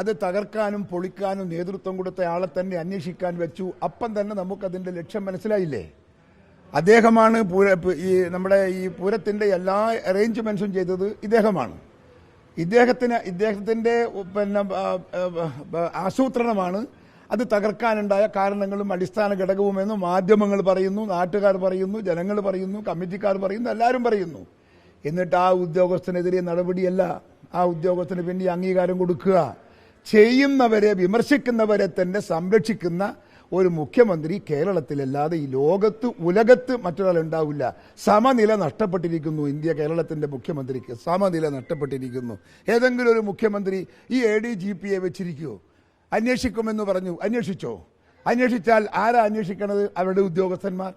അത് തകർക്കാനും പൊളിക്കാനും നേതൃത്വം കൊടുത്ത ആളെ തന്നെ അന്വേഷിക്കാൻ വെച്ചു. അപ്പം തന്നെ നമുക്കതിൻ്റെ ലക്ഷ്യം മനസ്സിലായില്ലേ? അദ്ദേഹമാണ് നമ്മുടെ ഈ പൂരത്തിൻ്റെ എല്ലാ അറേഞ്ച്മെൻറ്റ്സും ചെയ്തത് ഇദ്ദേഹമാണ്. ഇദ്ദേഹത്തിൻ്റെ ആസൂത്രണമാണ് അത് തകർക്കാനുണ്ടായ കാരണങ്ങളും അടിസ്ഥാന ഘടകവുമെന്ന് മാധ്യമങ്ങൾ പറയുന്നു, നാട്ടുകാർ പറയുന്നു, ജനങ്ങൾ പറയുന്നു, കമ്മിറ്റിക്കാർ പറയുന്നു, എല്ലാവരും പറയുന്നു. എന്നിട്ട് ആ ഉദ്യോഗസ്ഥനെതിരെ നടപടിയല്ല, ആ ഉദ്യോഗസ്ഥന് പിന്നെ അംഗീകാരം കൊടുക്കുക. ചെയ്യുന്നവരെ വിമർശിക്കുന്നവരെ തന്നെ സംരക്ഷിക്കുന്ന ഒരു മുഖ്യമന്ത്രി കേരളത്തിലല്ലാതെ ഈ ഉലകത്ത് മറ്റൊരാൾ ഉണ്ടാവില്ല. സമനില നഷ്ടപ്പെട്ടിരിക്കുന്നു. കേരളത്തിന്റെ മുഖ്യമന്ത്രിക്ക് സമനില നഷ്ടപ്പെട്ടിരിക്കുന്നു. ഏതെങ്കിലും ഒരു മുഖ്യമന്ത്രി ഈ ADGPയെ വെച്ചിരിക്കുമോ? അന്വേഷിക്കുമെന്ന് പറഞ്ഞു, അന്വേഷിച്ചോ? അന്വേഷിച്ചാൽ ആരാ അന്വേഷിക്കണത്? അവരുടെ ഉദ്യോഗസ്ഥന്മാർ.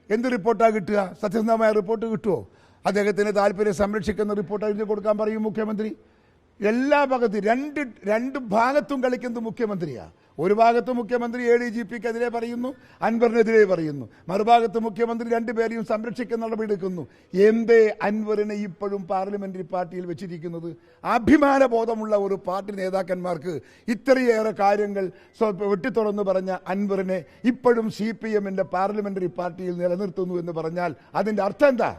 എന്ത് റിപ്പോർട്ടാണ് കിട്ടുക? സത്യസന്ധമായ റിപ്പോർട്ട് കിട്ടുമോ? അദ്ദേഹത്തിന് താല്പര്യം സംരക്ഷിക്കുന്ന റിപ്പോർട്ട് എഴുതി കൊടുക്കാൻ പറയും മുഖ്യമന്ത്രി. എല്ലാ ഭാഗത്തും രണ്ട് ഭാഗത്തും കളിക്കുന്നത് മുഖ്യമന്ത്രിയാണ്. ഒരു ഭാഗത്ത് മുഖ്യമന്ത്രി ADGPക്കെതിരെ പറയുന്നു, അൻവറിനെതിരെ പറയുന്നു. മറുഭാഗത്ത് മുഖ്യമന്ത്രി രണ്ടുപേരെയും സംരക്ഷിക്കുന്ന നടപടിയെടുക്കുന്നു. എന്തേ അൻവറിനെ ഇപ്പോഴും പാർലമെന്ററി പാർട്ടിയിൽ വെച്ചിരിക്കുന്നത്? അഭിമാനബോധമുള്ള ഒരു പാർട്ടി നേതാക്കന്മാർക്ക് ഇത്രയേറെ കാര്യങ്ങൾ വെട്ടിത്തുറന്ന് പറഞ്ഞ അൻവറിനെ ഇപ്പോഴും CPMന്റെ പാർലമെന്ററി പാർട്ടിയിൽ നിലനിർത്തുന്നു എന്ന് പറഞ്ഞാൽ അതിന്റെ അർത്ഥം എന്താ?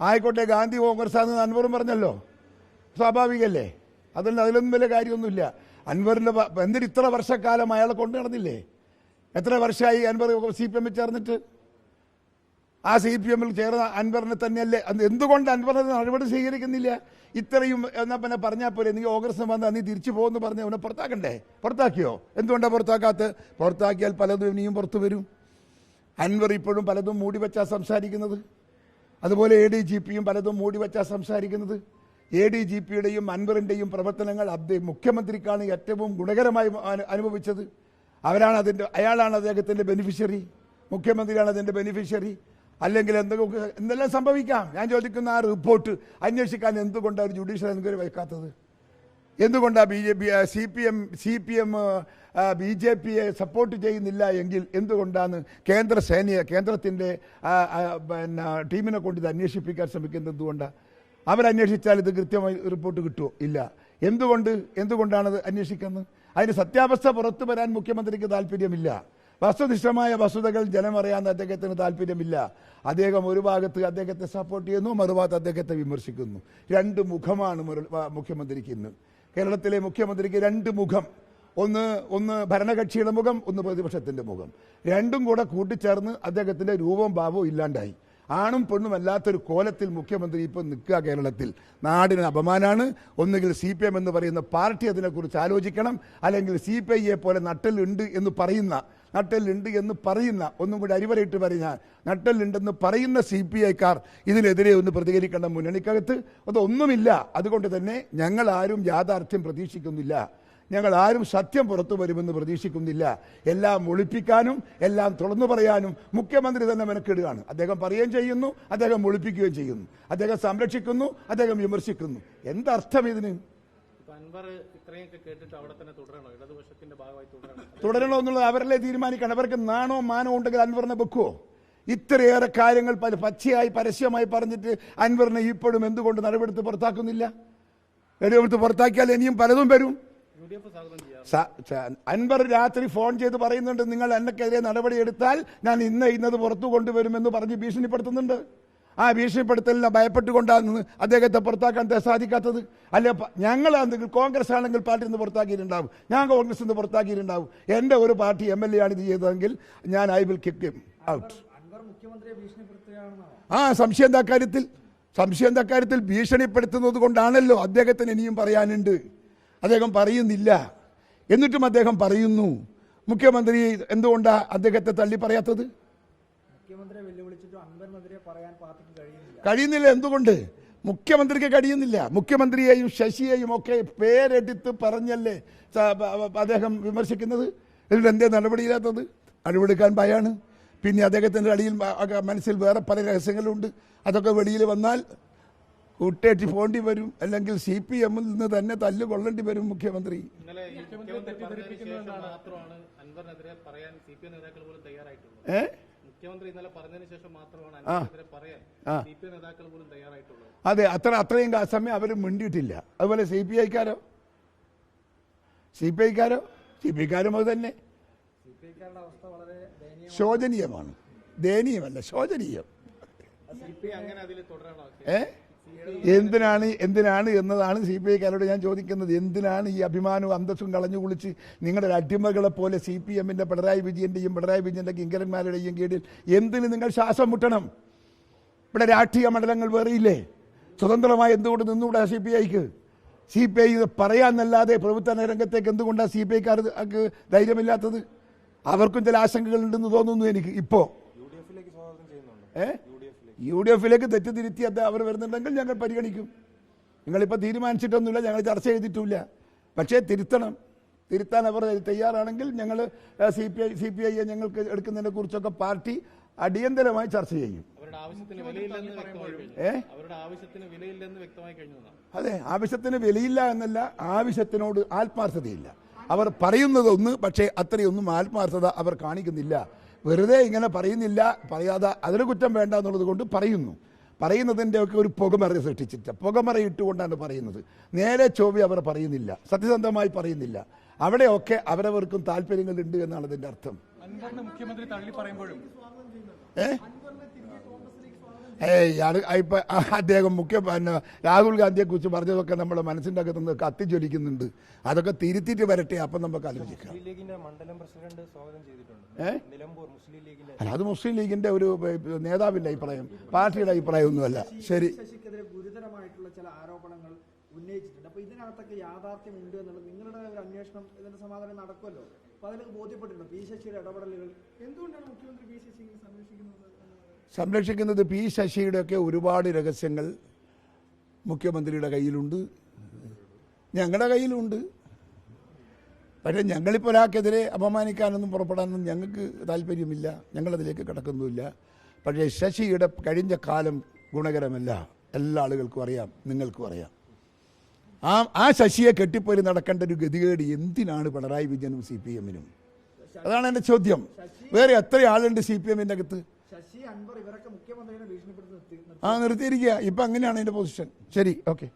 ആയിക്കോട്ടെ, ഗാന്ധി കോൺഗ്രസ് ആണെന്ന് അൻവറും പറഞ്ഞല്ലോ, സ്വാഭാവികല്ലേ? അതിലൊന്നും വലിയ കാര്യമൊന്നുമില്ല. അൻവറിന്റെ എന്തിന് ഇത്ര വർഷക്കാലം അയാളെ കൊണ്ടു നടന്നില്ലേ? എത്ര വർഷമായി അൻവർ CPMൽ ചേർന്നിട്ട്? ആ CPMൽ ചേർന്ന അൻവറിനെ തന്നെയല്ലേ? എന്തുകൊണ്ട് അൻവറിനെ നടപടി സ്വീകരിക്കുന്നില്ല? ഇത്രയും എന്നാ പിന്നെ പറഞ്ഞാൽ പോലെ നീ കോൺഗ്രസ് വന്നാൽ നീ തിരിച്ചു പോകുമെന്ന് പറഞ്ഞ് അവനെ പുറത്താക്കണ്ടേ? പുറത്താക്കിയോ? എന്തുകൊണ്ടാണ് പുറത്താക്കാത്തത്? പുറത്താക്കിയാൽ പലതും ഇനിയും പുറത്തു വരും. അൻവർ ഇപ്പോഴും പലതും മൂടിവെച്ചാ സംസാരിക്കുന്നത്. അതുപോലെ ADGPയും പലതും മൂടിവെച്ചാ സംസാരിക്കുന്നത്. ADGPയുടെയും അൻവറിൻ്റെയും പ്രവർത്തനങ്ങൾ മുഖ്യമന്ത്രിക്കാണ് ഏറ്റവും ഗുണകരമായി അനുഭവിച്ചത്. അയാളാണ് അദ്ദേഹത്തിൻ്റെ ബെനിഫിഷ്യറി, മുഖ്യമന്ത്രിയാണ് അതിൻ്റെ ബെനിഫിഷ്യറി. അല്ലെങ്കിൽ എന്തെല്ലാം സംഭവിക്കാം. ഞാൻ ചോദിക്കുന്ന ആ റിപ്പോർട്ട് അന്വേഷിക്കാൻ എന്തുകൊണ്ടാണ് ജുഡീഷ്യൽ എൻക്വയറി വയ്ക്കാത്തത്? എന്തുകൊണ്ടാണ് CPM BJPയെ സപ്പോർട്ട് ചെയ്യുന്നില്ല എങ്കിൽ എന്തുകൊണ്ടാണ് കേന്ദ്രത്തിൻ്റെ ടീമിനെ കൊണ്ട് ഇത് അന്വേഷിപ്പിക്കാൻ ശ്രമിക്കുന്നത്? എന്തുകൊണ്ടാണ്? അവരന്വേഷിച്ചാൽ ഇത് കൃത്യമായി റിപ്പോർട്ട് കിട്ടുമോ? ഇല്ല. എന്തുകൊണ്ടാണത് അന്വേഷിക്കുന്നത്? അതിന് സത്യാവസ്ഥ പുറത്തു വരാൻ മുഖ്യമന്ത്രിക്ക് താല്പര്യമില്ല. വസ്തുനിഷ്ഠമായ വസ്തുതകൾ ജനമറിയാൻ അദ്ദേഹത്തിന് താല്പര്യമില്ല. അദ്ദേഹം ഒരു ഭാഗത്ത് അദ്ദേഹത്തെ സപ്പോർട്ട് ചെയ്യുന്നു, മറുഭാഗത്ത് അദ്ദേഹത്തെ വിമർശിക്കുന്നു. രണ്ട് മുഖമാണ് മുഖ്യമന്ത്രിക്ക് ഇന്ന്. കേരളത്തിലെ മുഖ്യമന്ത്രിക്ക് രണ്ട് മുഖം. ഒന്ന് ഭരണകക്ഷിയുടെ മുഖം, ഒന്ന് പ്രതിപക്ഷത്തിന്റെ മുഖം. രണ്ടും കൂടെ കൂട്ടിച്ചേർന്ന് അദ്ദേഹത്തിന്റെ രൂപവും ഭാവവും ഇല്ലാണ്ടായി. ആണും പെണ്ണും അല്ലാത്തൊരു കോലത്തിൽ മുഖ്യമന്ത്രി ഇപ്പം നിൽക്കുക കേരളത്തിൽ. നാടിന് അപമാനമാണ്. ഒന്നുകിൽ CPM എന്ന് പറയുന്ന പാർട്ടി അതിനെക്കുറിച്ച് ആലോചിക്കണം, അല്ലെങ്കിൽ CPIയെ പോലെ നട്ടലുണ്ട് എന്ന് പറയുന്ന ഒന്നും കൂടി അരിവരയിട്ട് പറഞ്ഞാൽ നട്ടലുണ്ടെന്ന് പറയുന്ന CPIക്കാർ ഇതിനെതിരെ ഒന്ന് പ്രതികരിക്കേണ്ട. മുന്നണിക്കകത്ത് അതൊന്നുമില്ല. അതുകൊണ്ട് തന്നെ ഞങ്ങൾ ആരും യാഥാർത്ഥ്യം പ്രതീക്ഷിക്കുന്നില്ല. ഞങ്ങൾ ആരും സത്യം പുറത്തു വരുമെന്ന് പ്രതീക്ഷിക്കുന്നില്ല. എല്ലാം ഒളിപ്പിക്കാനും എല്ലാം തുറന്നു പറയാനും മുഖ്യമന്ത്രി തന്നെ മെനക്കെടുകയാണ്. അദ്ദേഹം പറയുകയും ചെയ്യുന്നു, അദ്ദേഹം ഒളിപ്പിക്കുകയും ചെയ്യുന്നു, അദ്ദേഹം സംരക്ഷിക്കുന്നു, അദ്ദേഹം വിമർശിക്കുന്നു. എന്തർത്ഥം ഇതിന്? തുടരണോ എന്നുള്ളത് അവരല്ലേ തീരുമാനിക്കണം. അവർക്ക് നാണോ മാനോ ഉണ്ടെങ്കിൽ അൻവറിനെ വെക്കുവോ? ഇത്രയേറെ കാര്യങ്ങൾ പച്ചയായി പരസ്യമായി പറഞ്ഞിട്ട് അൻവറിനെ ഇപ്പോഴും എന്തുകൊണ്ട് നടപടിയെടുത്ത് പുറത്താക്കുന്നില്ല? നടപടിയെടുത്ത് പുറത്താക്കിയാൽ ഇനിയും പലതും വരും. അൻവർ രാത്രി ഫോൺ ചെയ്ത് പറയുന്നുണ്ട്, നിങ്ങൾ എന്നെക്കെതിരെ നടപടിയെടുത്താൽ ഞാൻ ഇന്നത് പുറത്തു കൊണ്ടുവരുമെന്ന് പറഞ്ഞ് ഭീഷണിപ്പെടുത്തുന്നുണ്ട്. ആ ഭീഷണിപ്പെടുത്തലിനെ ഭയപ്പെട്ടുകൊണ്ടാണ് അദ്ദേഹത്തെ പുറത്താക്കാൻ സാധിക്കാത്തത്. അല്ലെ, ഞങ്ങളാണെങ്കിൽ കോൺഗ്രസ് ആണെങ്കിൽ പാർട്ടിയിൽ നിന്ന് പുറത്താക്കിയിട്ടുണ്ടാവും, ഞാൻ കോൺഗ്രസിൽ നിന്ന് പുറത്താക്കിയിട്ടുണ്ടാവും. എൻ്റെ ഒരു പാർട്ടി MLA ആണ് ഇത് ചെയ്തതെങ്കിൽ ഞാൻ I will kick him out. സംശയം എന്താ കാര്യത്തിൽ? ഭീഷണിപ്പെടുത്തുന്നത് കൊണ്ടാണല്ലോ അദ്ദേഹത്തിന് ഇനിയും പറയാനുണ്ട്. അദ്ദേഹം പറയുന്നില്ല, എന്നിട്ടും അദ്ദേഹം പറയുന്നു. മുഖ്യമന്ത്രി എന്തുകൊണ്ടാണ് അദ്ദേഹത്തെ തള്ളി പറയാത്തത്? കഴിയുന്നില്ല. എന്തുകൊണ്ട്? മുഖ്യമന്ത്രിക്ക് കഴിയുന്നില്ല. മുഖ്യമന്ത്രിയെയും ശശിയെയും ഒക്കെ പേരെടുത്ത് പറഞ്ഞല്ലേ അദ്ദേഹം വിമർശിക്കുന്നത്. എന്നിട്ട് എന്തേ നടപടിയില്ലാത്തത്? നടപടിയെടുക്കാൻ ഭയമാണ്. പിന്നെ അദ്ദേഹത്തിൻ്റെ അടിയിൽ മനസ്സിൽ വേറെ പല രഹസ്യങ്ങളുണ്ട്. അതൊക്കെ വെളിയിൽ വന്നാൽ കൂട്ടേറ്റി പോണ്ടി വരും, അല്ലെങ്കിൽ CPMൽ നിന്ന് തന്നെ തല്ല് കൊള്ളേണ്ടി വരും മുഖ്യമന്ത്രി. മുഖ്യമന്ത്രി ഇന്നലെ പറഞ്ഞതിന് ശേഷം മാത്രമാണ് അൻവറിനെതിരെ പറയാൻ CPI നേതാക്കൾ പോലും തയ്യാറായിട്ടുള്ളത്. അതെ, അത്രയും സമയം അവർ മിണ്ടിയിട്ടില്ല. അതുപോലെ CPIക്കാരോ CPIക്കാരും അത് തന്നെ. CPIക്കാരുടെ അവസ്ഥ വളരെ ശോചനീയമാണ്. ദയനീയമല്ല, ശോചനീയം. CPI അങ്ങനെ അതിൽ തുടരണോ? എന്തിനാണ് എന്നതാണ് CPIക്കാരോട് ഞാൻ ചോദിക്കുന്നത്. എന്തിനാണ് ഈ അഭിമാനവും അന്തസ്സും കളഞ്ഞു കുളിച്ച് നിങ്ങളുടെ അടിമകളെ പോലെ CPMന്റെ പിണറായി വിജയന്റെ കിങ്കരന്മാരുടെയും കീഴിൽ എന്തിന് നിങ്ങൾ ശ്വാസം മുട്ടണം? ഇവിടെ രാഷ്ട്രീയ മണ്ഡലങ്ങൾ വേറെയില്ലേ? സ്വതന്ത്രമായി എന്തുകൊണ്ട് നിന്നുകൂടാ CPIക്ക്? CPI പറയാന്നല്ലാതെ പ്രവർത്തന രംഗത്തേക്ക് എന്തുകൊണ്ടാണ് CPIക്കാർക്ക് ധൈര്യമില്ലാത്തത്? അവർക്കും ചില ആശങ്കകളുണ്ടെന്ന് തോന്നുന്നു എനിക്ക്. ഇപ്പോൾ UDF തെറ്റിദ്ധരുത്തി അവർ വരുന്നുണ്ടെങ്കിൽ ഞങ്ങൾ പരിഗണിക്കും. നിങ്ങളിപ്പോൾ തീരുമാനിച്ചിട്ടൊന്നുമില്ല, ഞങ്ങൾ ചർച്ച ചെയ്തിട്ടില്ല. പക്ഷേ തിരുത്താൻ അവർ തയ്യാറാണെങ്കിൽ ഞങ്ങൾ CPI ഞങ്ങൾക്ക് എടുക്കുന്നതിനെ കുറിച്ചൊക്കെ പാർട്ടി അടിയന്തരമായി ചർച്ച ചെയ്യും. അതെ, ആവശ്യത്തിന് വിലയില്ല എന്നല്ല, ആവശ്യത്തിനോട് ആത്മാർത്ഥതയില്ല. അവർ പറയുന്നതൊന്ന്, പക്ഷേ അത്രയൊന്നും ആത്മാർത്ഥത അവർ കാണിക്കുന്നില്ല. വെറുതെ ഇങ്ങനെ പറയാതെ അതിന് കുറ്റം വേണ്ട എന്നുള്ളത് കൊണ്ട് പറയുന്നതിൻ്റെ ഒക്കെ ഒരു പുകമറ സൃഷ്ടിച്ചിട്ട് പുകമറ ഇട്ടുകൊണ്ടാണ് പറയുന്നത്. നേരെ ചൊവ്വ അവർ പറയുന്നില്ല, സത്യസന്ധമായി പറയുന്നില്ല. അവിടെയൊക്കെ അവരവർക്കും താല്പര്യങ്ങളുണ്ട് എന്നാണ് അതിൻ്റെ അർത്ഥം. മുഖ്യമന്ത്രി തള്ളി പറയുമ്പോഴും ഇപ്പൊ അദ്ദേഹം രാഹുൽ ഗാന്ധിയെ കുറിച്ച് പറഞ്ഞതൊക്കെ നമ്മുടെ മനസ്സിൻ്റെ അകത്തുനിന്ന് കത്തിജ്വലിക്കുന്നുണ്ട്. അതൊക്കെ തിരുത്തിയിട്ട് വരട്ടെ, അപ്പം നമുക്ക് ആലോചിക്കാം. അല്ല, അത് മുസ്ലിം ലീഗിന്റെ ഒരു നേതാവിന്റെ അഭിപ്രായം, പാർട്ടിയുടെ അഭിപ്രായം ഒന്നുമല്ല. ശരി, ഗുരുതരമായിട്ടുള്ള ചില ആരോപണങ്ങൾ ഉന്നയിച്ചിട്ടുണ്ട്. അപ്പൊ ഇതിനകത്തൊക്കെ യാഥാർത്ഥ്യം ഉണ്ട് എന്നുള്ളത് നിങ്ങളുടെ ഒരു അന്വേഷണം ഇതിന്റെ സമാധാനം നടക്കുമല്ലോ. അപ്പൊ അതിലേക്ക് ബോധ്യപ്പെട്ടിട്ടുണ്ട് പി ശശിയുടെ ഇടപെടലുകൾ. എന്തുകൊണ്ടാണ് മുഖ്യമന്ത്രി പി ശശി സംരക്ഷിക്കുന്നത്? പി ശശിയുടെ ഒക്കെ ഒരുപാട് രഹസ്യങ്ങൾ മുഖ്യമന്ത്രിയുടെ കയ്യിലുണ്ട്, ഞങ്ങളുടെ കയ്യിലുണ്ട്. പക്ഷേ ഞങ്ങളിപ്പോൾ ഒരാൾക്കെതിരെ അപമാനിക്കാനൊന്നും പുറപ്പെടാനൊന്നും ഞങ്ങൾക്ക് താല്പര്യമില്ല, ഞങ്ങളതിലേക്ക് കിടക്കുന്നുമില്ല. പക്ഷേ ശശിയുടെ കഴിഞ്ഞ കാലം ഗുണകരമല്ല, എല്ലാ ആളുകൾക്കും അറിയാം, നിങ്ങൾക്കും അറിയാം. ആ ശശിയെ കെട്ടിപ്പോയി നടക്കേണ്ട ഒരു ഗതികേട് എന്തിനാണ് പിണറായി വിജയനും CPMനും? അതാണ് എൻ്റെ ചോദ്യം. വേറെ എത്ര ആളുണ്ട് CPMന്റെ അകത്ത്? അൻവർ ഇവരൊക്കെ മുഖ്യമന്ത്രിയെ ഭീഷണിപ്പെടുത്തി നിർത്തിയിരിക്കുക. ഇപ്പം അങ്ങനെയാണ് എൻ്റെ പൊസിഷൻ. ശരി, ഓക്കെ.